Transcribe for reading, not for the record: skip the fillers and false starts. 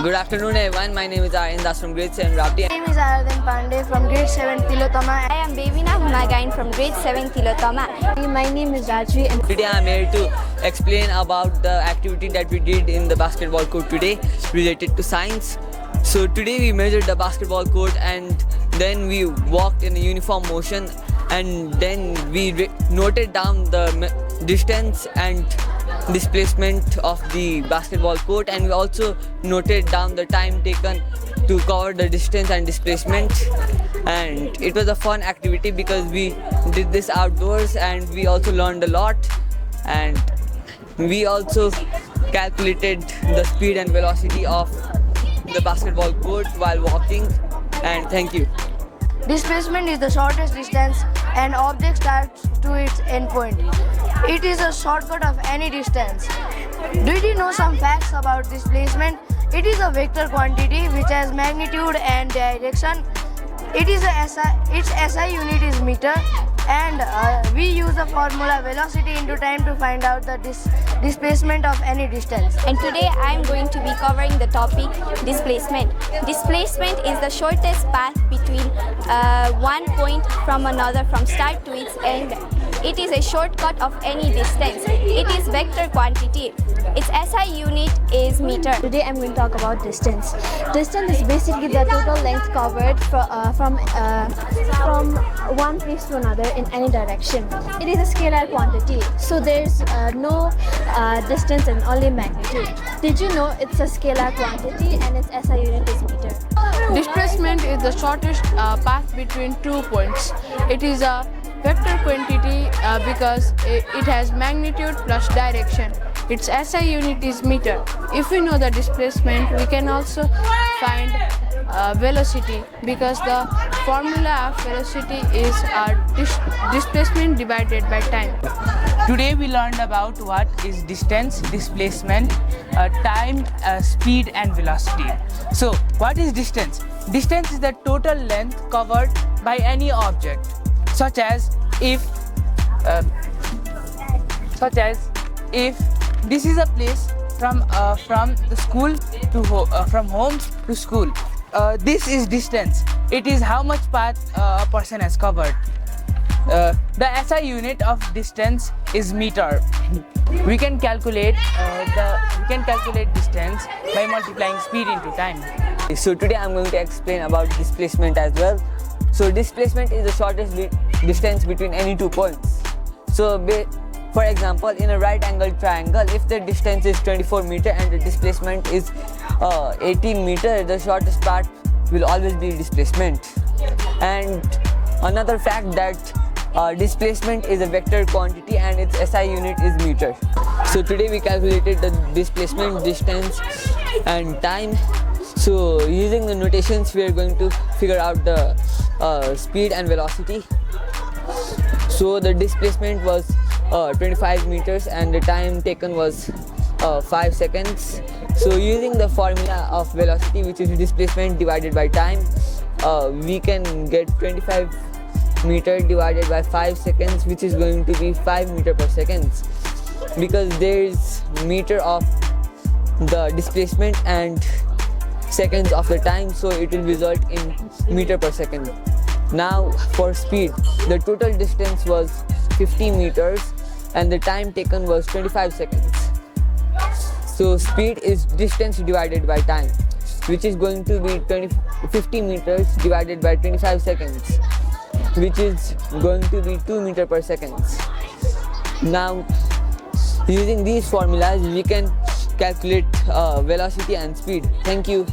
Good afternoon everyone, my name is Aryan Das from grade 7 Rapti. My name is Aradhan Pandey from grade 7 Tilotama. I am Bevina Humagain from grade 7 Tilotama. My name is Rajvi and Today I am here to explain about the activity that we did in the basketball court today related to science. So today we measured the basketball court and then we walked in a uniform motion and then we noted down the distance and displacement of the basketball court, and we also noted down the time taken to cover the distance and displacement. And it was a fun activity because we did this outdoors and we also learned a lot, and we also calculated the speed and velocity of the basketball court while walking. And thank you. displacement is the shortest distance an object starts to its endpoint. It is a shortcut of any distance. Did you know some facts about displacement? It is a vector quantity which has magnitude and direction. Its SI unit is meter, and we use the formula velocity into time to find out the displacement of any distance. And today I am going to be covering the topic displacement. Displacement is the shortest path between one point from another from start to its end. It is a shortcut of any distance. It is vector quantity. Its SI unit is meter. Today I'm going to talk about distance. Distance is basically the total length covered from one place to another in any direction. It is a scalar quantity, so there's no distance and only magnitude. Did you know it's a scalar quantity and its SI unit is meter? Displacement is the shortest path between 2 points. It is a vector quantity because it has magnitude plus direction. Its SI unit is meter. If we know the displacement, we can also find velocity, because the formula of velocity is displacement divided by time. Today we learned about what is distance, displacement, time, speed and velocity. So what is distance? Distance is the total length covered by any object, such as if this is a place from the school to from home to school. This is distance. It is how much path a person has covered. The SI unit of distance is meter. We can calculate distance by multiplying speed into time. So today I'm going to explain about displacement as well. So displacement is the shortest distance between any 2 points. So for example, in a right angled triangle, if the distance is 24 meter and the displacement is 18 meter, the shortest part will always be displacement. And another fact that displacement is a vector quantity and its SI unit is meter. So today we calculated the displacement, distance and time. So using the notations, we are going to figure out the speed and velocity. So the displacement was 25 meters and the time taken was 5 seconds. So using the formula of velocity, which is displacement divided by time, we can get 25 meter divided by 5 seconds, which is going to be 5 meter per second, because there is meter of the displacement and seconds of the time, so it will result in meter per second. Now for speed, the total distance was 50 meters and the time taken was 25 seconds. So speed is distance divided by time, which is going to be 50 meters divided by 25 seconds, which is going to be 2 meter per second. Now using these formulas, we can calculate velocity and speed. Thank you.